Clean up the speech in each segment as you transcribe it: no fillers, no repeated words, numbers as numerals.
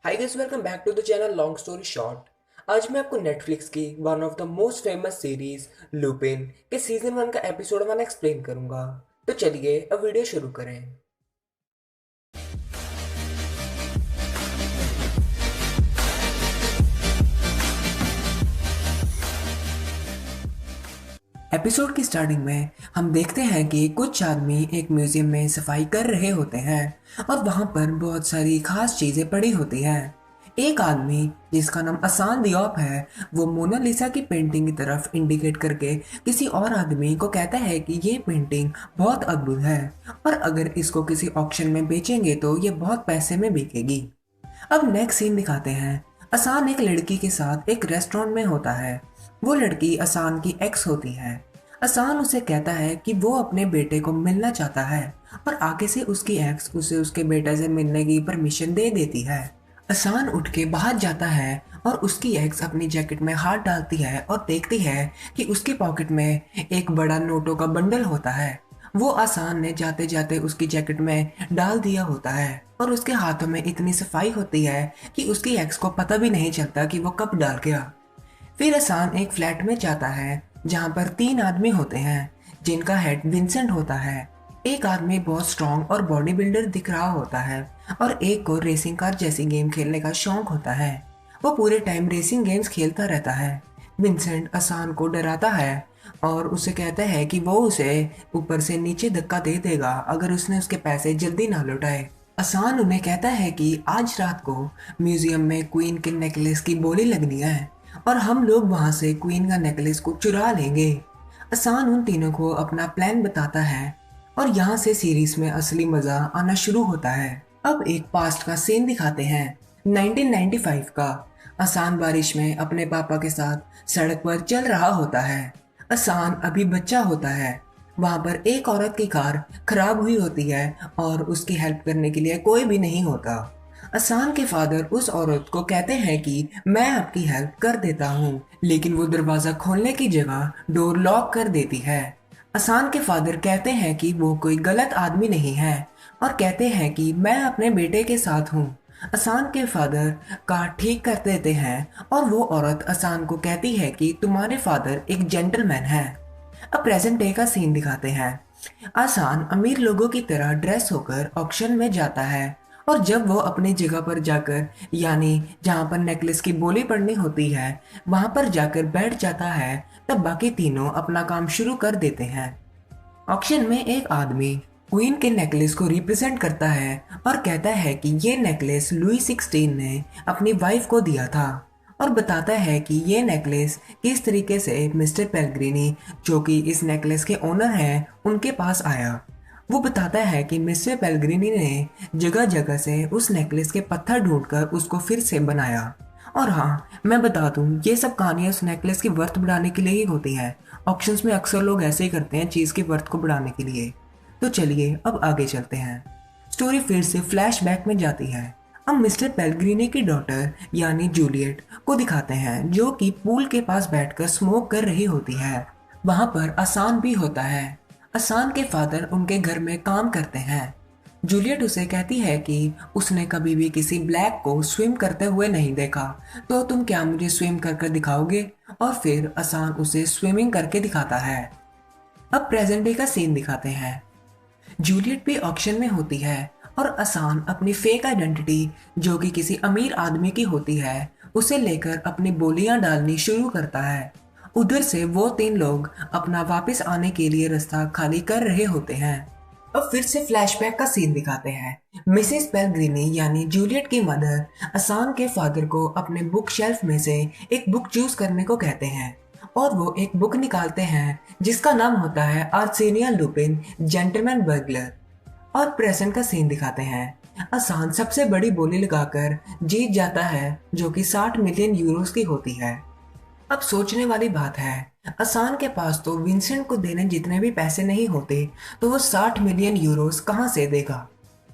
Hi guys, welcome back to the channel long story short. आज मैं आपको Netflix की one of the most famous series Lupin के season 1 का episode 1 explain करूंगा। तो चलिए अब वीडियो शुरू करें। एपिसोड की स्टार्टिंग में हम देखते हैं कि कुछ आदमी एक म्यूजियम में सफाई कर रहे होते हैं और वहां पर बहुत सारी खास चीजें पड़ी होती हैं। एक आदमी जिसका नाम असान दियोप है, वो मोनालिसा की पेंटिंग की तरफ इंडिकेट करके किसी और आदमी को कहता है कि ये पेंटिंग बहुत अद्भुत है और अगर इसको किसी ऑक्शन में बेचेंगे तो ये बहुत पैसे में बिकेगी। अब नेक्स्ट सीन दिखाते हैं। असान एक लड़की के साथ एक रेस्टोरेंट में होता है। वो लड़की असान की एक्स होती है। असान उसे कहता है कि वो अपने बेटे को मिलना चाहता है और आगे से उसकी एक्स उसे उसके बेटे से मिलने की परमिशन दे देती है। असान उठ के बाहर जाता है और उसकी एक्स अपनी जैकेट में हाथ डालती है और देखती है कि उसकी पॉकेट में एक बड़ा नोटों का बंडल होता है। वो आसान ने जाते जाते उसकी जैकेट में डाल दिया होता है और उसके हाथों में इतनी सफाई होती है कि उसकी एक्स को पता भी नहीं चलता कि वो कब डाल गया। फिर आसान एक फ्लैट में जाता है जहाँ पर 3 आदमी होते हैं जिनका हेड विंसेंट होता है। एक आदमी बहुत स्ट्रॉन्ग और बॉडी बिल्डर दिख रहा होता है और एक को रेसिंग कार जैसी गेम खेलने का शौक होता है। वो पूरे टाइम रेसिंग गेम्स खेलता रहता है। विंसेंट आसान को डराता है और उसे कहता है कि वो उसे ऊपर से नीचे धक्का दे देगा अगर उसने उसके पैसे जल्दी ना लौटाए। आसान उन्हें कहता है कि आज रात को म्यूजियम में क्वीन के नेकलेस की बोली लगनी है और हम लोग वहां से क्वीन का नेकलेस को चुरा लेंगे। आसान उन तीनों को अपना प्लान बताता है और यहाँ से सीरीज में असली मजा आना शुरू होता है। अब एक पास्ट का सीन दिखाते हैं, 1995 का। आसान बारिश में अपने पापा के साथ सड़क पर चल रहा होता है। आसान अभी बच्चा होता है। वहां पर एक औरत की कार खराब हुई होती है और उसकी हेल्प करने के लिए कोई भी नहीं होता। आसान के फादर उस औरत को कहते हैं कि मैं आपकी हेल्प कर देता हूँ, लेकिन वो दरवाजा खोलने की जगह डोर लॉक कर देती है। आसान के फादर कहते हैं कि वो कोई गलत आदमी नहीं है और कहते हैं कि मैं अपने बेटे के साथ हूँ। आसान के फादर कार ठीक कर देते हैं और वो औरत आसान को कहती है कि तुम्हारे फादर एक जेंटलमैन है। अब प्रेजेंट डे का सीन दिखाते हैं। आसान अमीर लोगों की तरह ड्रेस होकर ऑक्शन में जाता है और जब वो अपनी जगह पर जाकर, यानी जहाँ पर नेकलेस की बोली पड़नी होती है, वहां पर जाकर बैठ जाता है, तब बाकी तीनों अपना काम शुरू कर देते हैं। ऑक्शन में एक आदमी क्वीन के नेकलेस को रिप्रेजेंट करता है और कहता है कि ये नेकलेस लुई 16 ने अपनी वाइफ को दिया था और बताता है कि ये नेकलेस किस तरीके से मिस्टर पेल्ग्रिनी, जो कि इस नेकलेस के ओनर हैं, उनके पास आया। वो बताता है कि मिस्टर पेल्ग्रिनी ने जगह जगह से उस नेकलेस के पत्थर ढूंढकर उसको फिर से बनाया। और हाँ, मैं बता दूं, ये सब कहानियां उस नेकलेस की वर्थ बढ़ाने के लिए ही होती हैं। ऑक्शंस में अक्सर लोग ऐसे ही करते हैं, चीज की वर्थ को बढ़ाने के लिए। तो चलिए अब आगे चलते हैं। स्टोरी फिर से फ्लैशबैक में जाती है। अब मिस्टर पेल्ग्रिनी की डॉटर यानी जूलियट को दिखाते हैं, जो कि पूल के पास बैठकर स्मोक कर रही होती है। वहां पर आसान भी होता है। आसान के फादर उनके घर में काम करते हैं। जूलियट उसे कहती है कि उसने कभी भी किसी ब्लैक को स्विम करते हुए नहीं देखा, तो तुम क्या मुझे स्विम कर कर दिखाओगे? और फिर आसान उसे स्विमिंग करके दिखाता है। अब प्रेजेंट डे का सीन दिखाते हैं। जूलियट भी ऑक्शन में होती है और आसान अपनी फेक आइडेंटिटी, जो कि किसी अमीर आदमी की होती है, उसे लेकर अपनी बोलियां डालनी शुरू करता है। उधर से वो 3 लोग अपना वापस आने के लिए रास्ता खाली कर रहे होते हैं। अब फिर से फ्लैशबैक का सीन दिखाते हैं। मिसेस पेल्ग्रिनी यानी जूलियट की मदर आसान के फादर को अपने बुक शेल्फ में से एक बुक चूज करने को कहते हैं और वो एक बुक निकालते हैं जिसका नाम होता है आर्सेनिया लुपिन, जेंटलमैन बर्गलर। और प्रेजेंट का सीन दिखाते हैं। आसान सबसे बड़ी बोली लगाकर जीत जाता है, जो कि 60 मिलियन यूरोस की होती है। अब सोचने वाली बात है, आसान के पास तो विंसेंट को देने जितने भी पैसे नहीं होते, तो वो 60 मिलियन यूरोस कहाँ से देगा।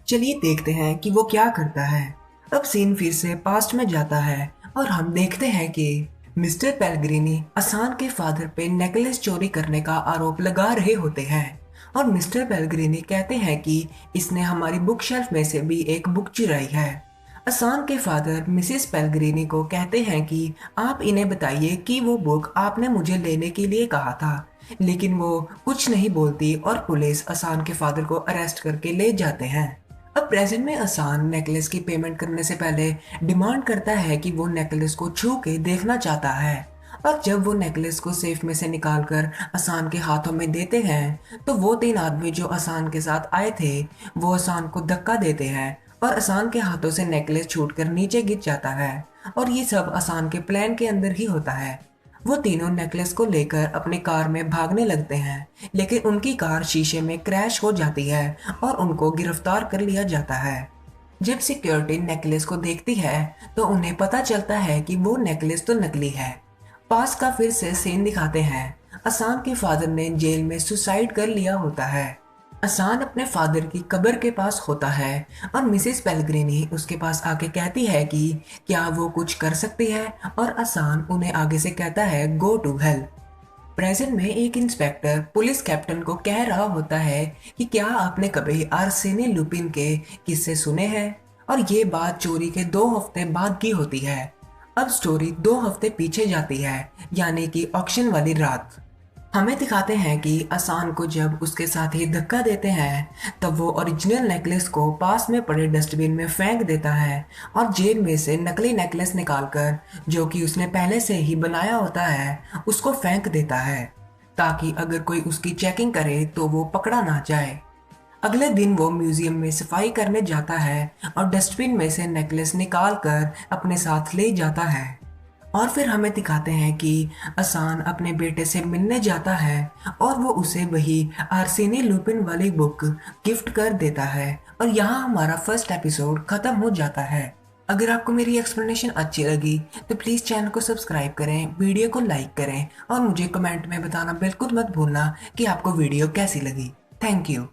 चलिए देखते हैं कि वो क्या करता है। अब सीन फिर से पास्ट में जाता है और हम देखते हैं कि मिस्टर पेल्ग्रिनी आसान के फादर पे नेकलेस चोरी करने का आरोप लगा रहे होते हैं और मिस्टर पेल्ग्रिनी कहते हैं कि इसने हमारी बुक शेल्फ में से भी एक बुक चुराई है। असान के फादर मिसेस पेल्ग्रिनी को कहते हैं कि आप इन्हें बताइए कि वो बुक आपने मुझे लेने के लिए कहा था, लेकिन वो कुछ नहीं बोलती और पुलिस असान के फादर को अरेस्ट करके ले जाते हैं। अब प्रेजेंट में असान नेकलेस की पेमेंट करने से पहले डिमांड करता है कि वो नेकलेस को छू के देखना चाहता है। और जब वो नेकलेस को सेफ में से निकालकर असान के हाथों में देते हैं तो वो तीन आदमी जो असान के साथ आए थे वो असान को धक्का देते हैं और असान के हाथों से नेकलेस छूटकर नीचे गिर जाता है। और ये सब असान के प्लान के अंदर ही होता है। वो तीनों नेकलेस को लेकर अपनी कार में भागने लगते हैं, लेकिन उनकी कार शीशे में क्रैश हो जाती है और उनको गिरफ्तार कर लिया जाता है। जब सिक्योरिटी नेकलेस को देखती है तो उन्हें पता चलता है कि वो नेकलेस तो नकली है। पास का फिर से सीन दिखाते हैं। असान के फादर ने जेल में सुसाइड कर लिया होता है। असान अपने फादर की कब्र के पास होता है और मिसेस पेल्ग्रिनी उसके पास आके कहती है कि क्या वो कुछ कर सकती है, और असान उन्हें आगे से कहता है गो टू हेल्प। प्रेजेंट में एक इंस्पेक्टर पुलिस कैप्टन को कह रहा होता है कि क्या आपने कभी आर्सेनी लुपिन के किस्से सुने हैं, और ये बात चोरी के 2 हफ्ते बाद की होती है। अब स्टोरी 2 हफ्ते पीछे जाती है, यानी कि ऑक्शन वाली रात। हमें दिखाते हैं कि असान को जब उसके साथ ही धक्का देते हैं तब वो ओरिजिनल नेकलेस को पास में पड़े डस्टबिन में फेंक देता है और जेब में से नकली नेकलेस निकालकर, जो कि उसने पहले से ही बनाया होता है, उसको फेंक देता है ताकि अगर कोई उसकी चेकिंग करे तो वो पकड़ा ना जाए। अगले दिन वो म्यूजियम में सफाई करने जाता है और डस्टबिन में से नेकलेस निकाल कर अपने साथ ले जाता है। और फिर हमें दिखाते हैं कि असान अपने बेटे से मिलने जाता है और वो उसे वही आर्सेनी लुपिन वाली बुक गिफ्ट कर देता है। और यहाँ हमारा फर्स्ट एपिसोड खत्म हो जाता है। अगर आपको मेरी एक्सप्लेनेशन अच्छी लगी तो प्लीज़ चैनल को सब्सक्राइब करें, वीडियो को लाइक करें और मुझे कमेंट में बताना बिल्कुल मत भूलना कि आपको वीडियो कैसी लगी। Thank you.